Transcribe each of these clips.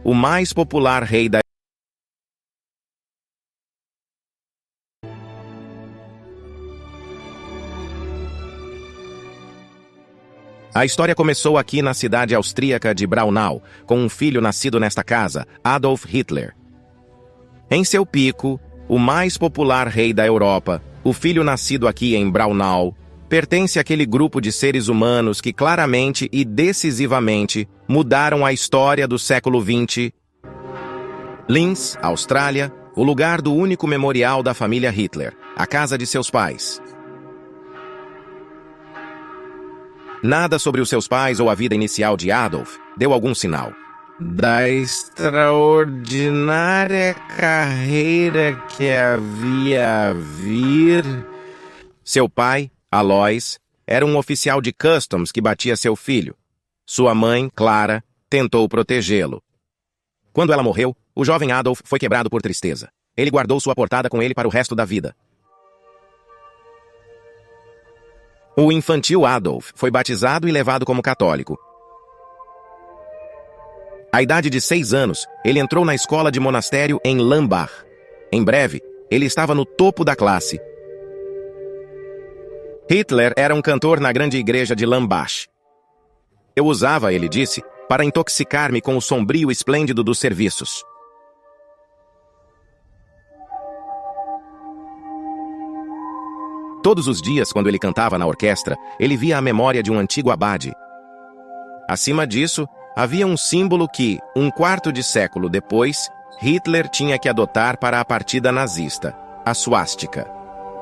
o mais popular rei da A história começou aqui na cidade austríaca de Braunau, com um filho nascido nesta casa, Adolf Hitler. Em seu pico, o mais popular rei da Europa, o filho nascido aqui em Braunau, pertence àquele grupo de seres humanos que claramente e decisivamente mudaram a história do século XX. Linz, Austrália, o lugar do único memorial da família Hitler, a casa de seus pais. Nada sobre os seus pais ou a vida inicial de Adolf deu algum sinal da extraordinária carreira que havia a vir. Seu pai, Alois, era um oficial de customs que batia seu filho. Sua mãe, Clara, tentou protegê-lo. Quando ela morreu, o jovem Adolf foi quebrado por tristeza. Ele guardou sua portada com ele para o resto da vida. O infantil Adolf foi batizado e levado como católico. À idade de 6 anos, ele entrou na escola de monastério em Lambach. Em breve, ele estava no topo da classe. Hitler era um cantor na grande igreja de Lambach. Eu usava, ele disse, para intoxicar-me com o sombrio esplêndido dos serviços. Todos os dias, quando ele cantava na orquestra, ele via a memória de um antigo abade. Acima disso, havia um símbolo que, um quarto de século depois, Hitler tinha que adotar para a partida nazista, a suástica.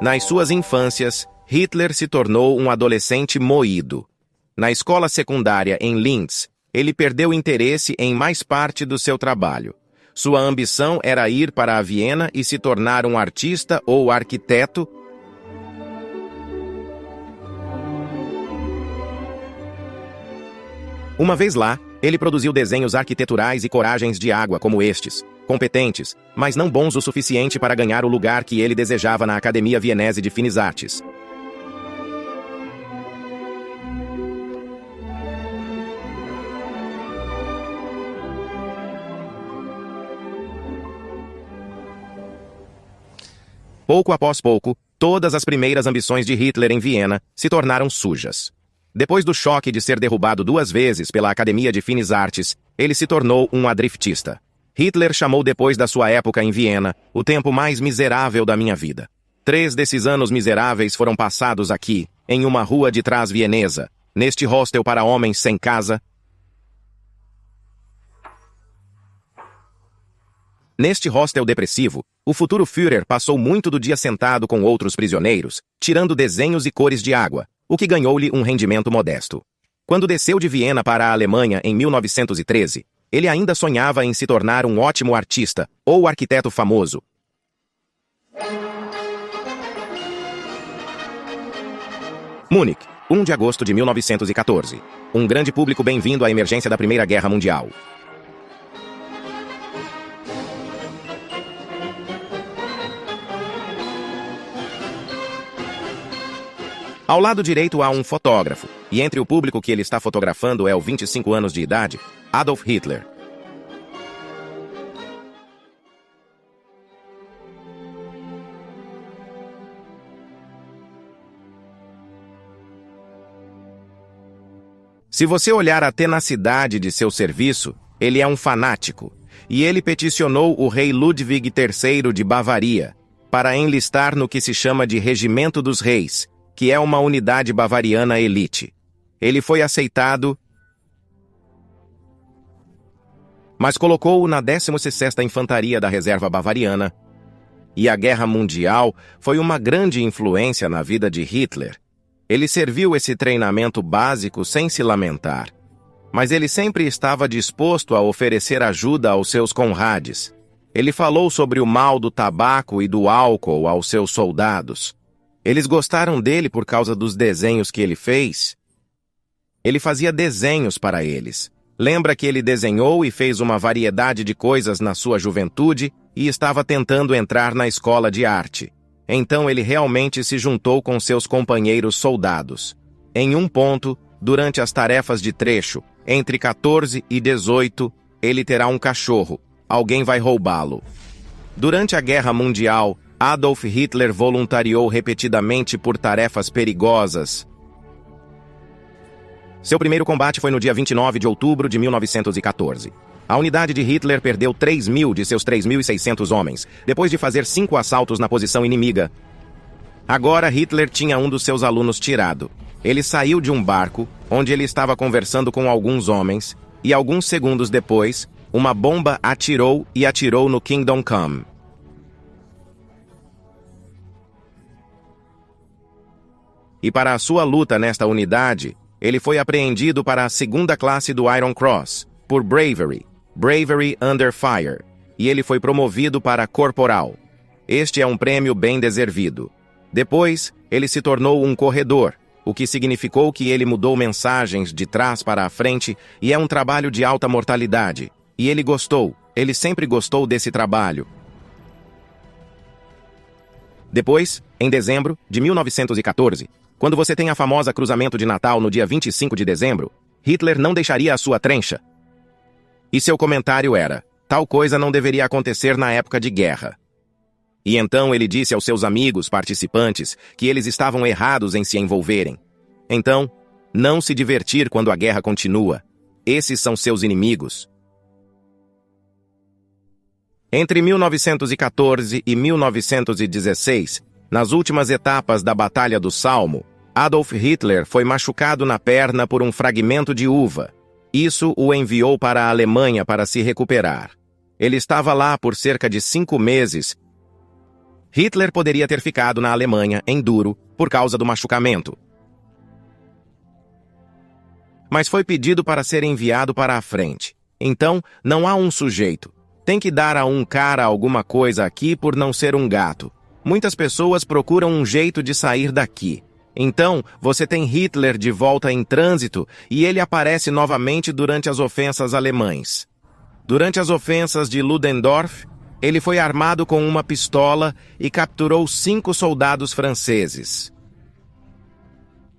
Nas suas infâncias, Hitler se tornou um adolescente moído. Na escola secundária em Linz, ele perdeu interesse em mais parte do seu trabalho. Sua ambição era ir para a Viena e se tornar um artista ou arquiteto. Uma vez lá, ele produziu desenhos arquiteturais e coragens de água como estes, competentes, mas não bons o suficiente para ganhar o lugar que ele desejava na Academia Viennese de Finas Artes. Pouco após pouco, todas as primeiras ambições de Hitler em Viena se tornaram sujas. Depois do choque de ser derrubado 2 vezes pela Academia de Finas Artes, ele se tornou um adriftista. Hitler chamou depois da sua época em Viena o tempo mais miserável da minha vida. 3 desses anos miseráveis foram passados aqui, em uma rua de trás vienesa, neste hostel para homens sem casa. Neste hostel depressivo, o futuro Führer passou muito do dia sentado com outros prisioneiros, tirando desenhos e cores de água, o que ganhou-lhe um rendimento modesto. Quando desceu de Viena para a Alemanha em 1913, ele ainda sonhava em se tornar um ótimo artista ou arquiteto famoso. Munique, 1 de agosto de 1914. Um grande público bem-vindo à emergência da Primeira Guerra Mundial. Ao lado direito há um fotógrafo, e entre o público que ele está fotografando é o 25 anos de idade, Adolf Hitler. Se você olhar a tenacidade de seu serviço, ele é um fanático, e ele peticionou o rei Ludwig III de Bavaria para enlistar no que se chama de Regimento dos Reis, que é uma unidade bavariana elite. Ele foi aceitado, mas colocou-o na 16ª Infantaria da Reserva Bavariana. E a Guerra Mundial foi uma grande influência na vida de Hitler. Ele serviu esse treinamento básico sem se lamentar, mas ele sempre estava disposto a oferecer ajuda aos seus comrades. Ele falou sobre o mal do tabaco e do álcool aos seus soldados. Eles gostaram dele por causa dos desenhos que ele fez. Ele fazia desenhos para eles. Lembra que ele desenhou e fez uma variedade de coisas na sua juventude e estava tentando entrar na escola de arte. Então ele realmente se juntou com seus companheiros soldados. Em um ponto, durante as tarefas de trecho, entre 14 e 18, ele terá um cachorro. Alguém vai roubá-lo. Durante a Guerra Mundial, Adolf Hitler voluntariou repetidamente por tarefas perigosas. Seu primeiro combate foi no dia 29 de outubro de 1914. A unidade de Hitler perdeu 3.000 de seus 3.600 homens, depois de fazer 5 assaltos na posição inimiga. Agora Hitler tinha um dos seus alunos tirado. Ele saiu de um barco, onde ele estava conversando com alguns homens, e alguns segundos depois, uma bomba atirou no Kingdom Come. E para a sua luta nesta unidade, ele foi apreendido para a segunda classe do Iron Cross, por Bravery Under Fire, e ele foi promovido para corporal. Este é um prêmio bem deservido. Depois, ele se tornou um corredor, o que significou que ele mudou mensagens de trás para a frente e é um trabalho de alta mortalidade. E ele sempre gostou desse trabalho. Depois, em dezembro de 1914, quando você tem a famosa cruzamento de Natal no dia 25 de dezembro, Hitler não deixaria a sua trencha. E seu comentário era: tal coisa não deveria acontecer na época de guerra. E então ele disse aos seus amigos participantes que eles estavam errados em se envolverem. Então, não se divertir quando a guerra continua. Esses são seus inimigos. Entre 1914 e 1916, nas últimas etapas da Batalha do Salmo, Adolf Hitler foi machucado na perna por um fragmento de uva. Isso o enviou para a Alemanha para se recuperar. Ele estava lá por cerca de 5 meses. Hitler poderia ter ficado na Alemanha, em Duro, por causa do machucamento. Mas foi pedido para ser enviado para a frente. Então, não há um sujeito. Tem que dar a um cara alguma coisa aqui por não ser um gato. Muitas pessoas procuram um jeito de sair daqui. Então, você tem Hitler de volta em trânsito e ele aparece novamente durante as ofensas alemães. Durante as ofensas de Ludendorff, ele foi armado com uma pistola e capturou 5 soldados franceses.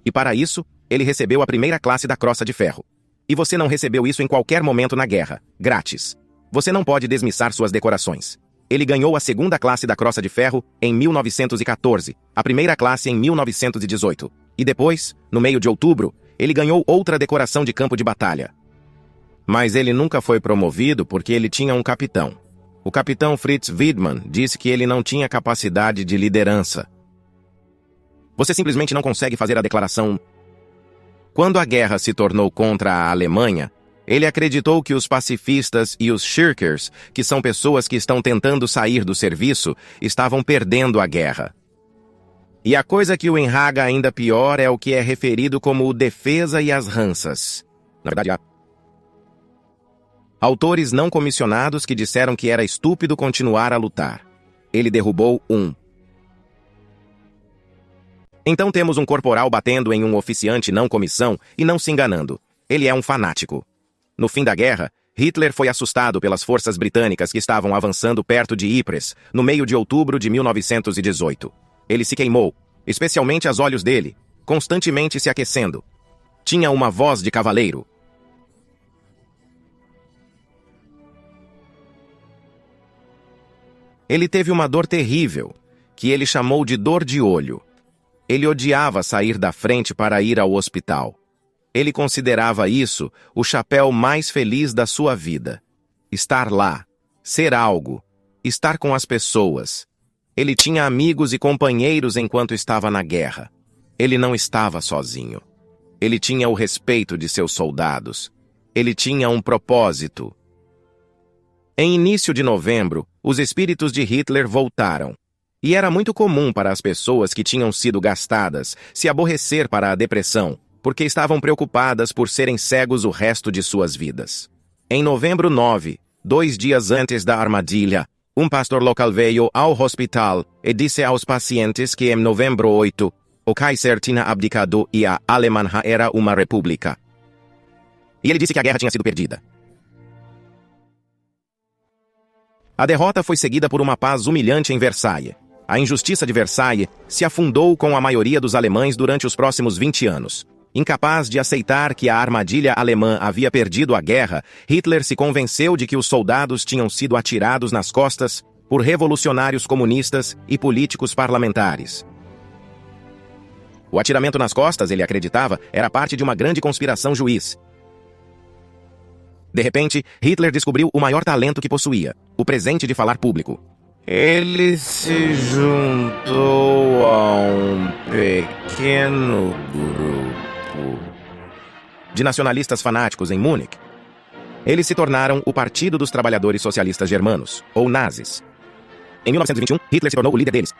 E para isso, ele recebeu a primeira classe da Crossa de Ferro. E você não recebeu isso em qualquer momento na guerra, grátis. Você não pode desmissar suas decorações. Ele ganhou a segunda classe da Crossa de Ferro em 1914, a primeira classe em 1918. E depois, no meio de outubro, ele ganhou outra decoração de campo de batalha. Mas ele nunca foi promovido porque ele tinha um capitão. O capitão Fritz Wiedmann disse que ele não tinha capacidade de liderança. Você simplesmente não consegue fazer a declaração. Quando a guerra se tornou contra a Alemanha, ele acreditou que os pacifistas e os shirkers, que são pessoas que estão tentando sair do serviço, estavam perdendo a guerra. E a coisa que o enraga ainda pior é o que é referido como o defesa e as ranças. Na verdade, há autores não comissionados que disseram que era estúpido continuar a lutar. Ele derrubou um. Então temos um corporal batendo em um oficiante não comissão e não se enganando. Ele é um fanático. No fim da guerra, Hitler foi assustado pelas forças britânicas que estavam avançando perto de Ypres, no meio de outubro de 1918. Ele se queimou, especialmente os olhos dele, constantemente se aquecendo. Tinha uma voz de cavaleiro. Ele teve uma dor terrível, que ele chamou de dor de olho. Ele odiava sair da frente para ir ao hospital. Ele considerava isso o chapéu mais feliz da sua vida. Estar lá, ser algo, estar com as pessoas. Ele tinha amigos e companheiros enquanto estava na guerra. Ele não estava sozinho. Ele tinha o respeito de seus soldados. Ele tinha um propósito. Em início de novembro, os espíritos de Hitler voltaram. E era muito comum para as pessoas que tinham sido gastadas se aborrecer para a depressão, porque estavam preocupadas por serem cegos o resto de suas vidas. Em novembro 9, 2 dias antes da armadilha, um pastor local veio ao hospital e disse aos pacientes que em novembro 8, o Kaiser tinha abdicado e a Alemanha era uma república. E ele disse que a guerra tinha sido perdida. A derrota foi seguida por uma paz humilhante em Versailles. A injustiça de Versailles se afundou com a maioria dos alemães durante os próximos 20 anos. Incapaz de aceitar que a armadilha alemã havia perdido a guerra, Hitler se convenceu de que os soldados tinham sido atirados nas costas por revolucionários comunistas e políticos parlamentares. O atiramento nas costas, ele acreditava, era parte de uma grande conspiração juiz. De repente, Hitler descobriu o maior talento que possuía, o presente de falar público. Ele se juntou a um pequeno grupo de nacionalistas fanáticos em Munique. Eles se tornaram o Partido dos Trabalhadores Socialistas Germanos, ou nazis. Em 1921, Hitler se tornou o líder deles.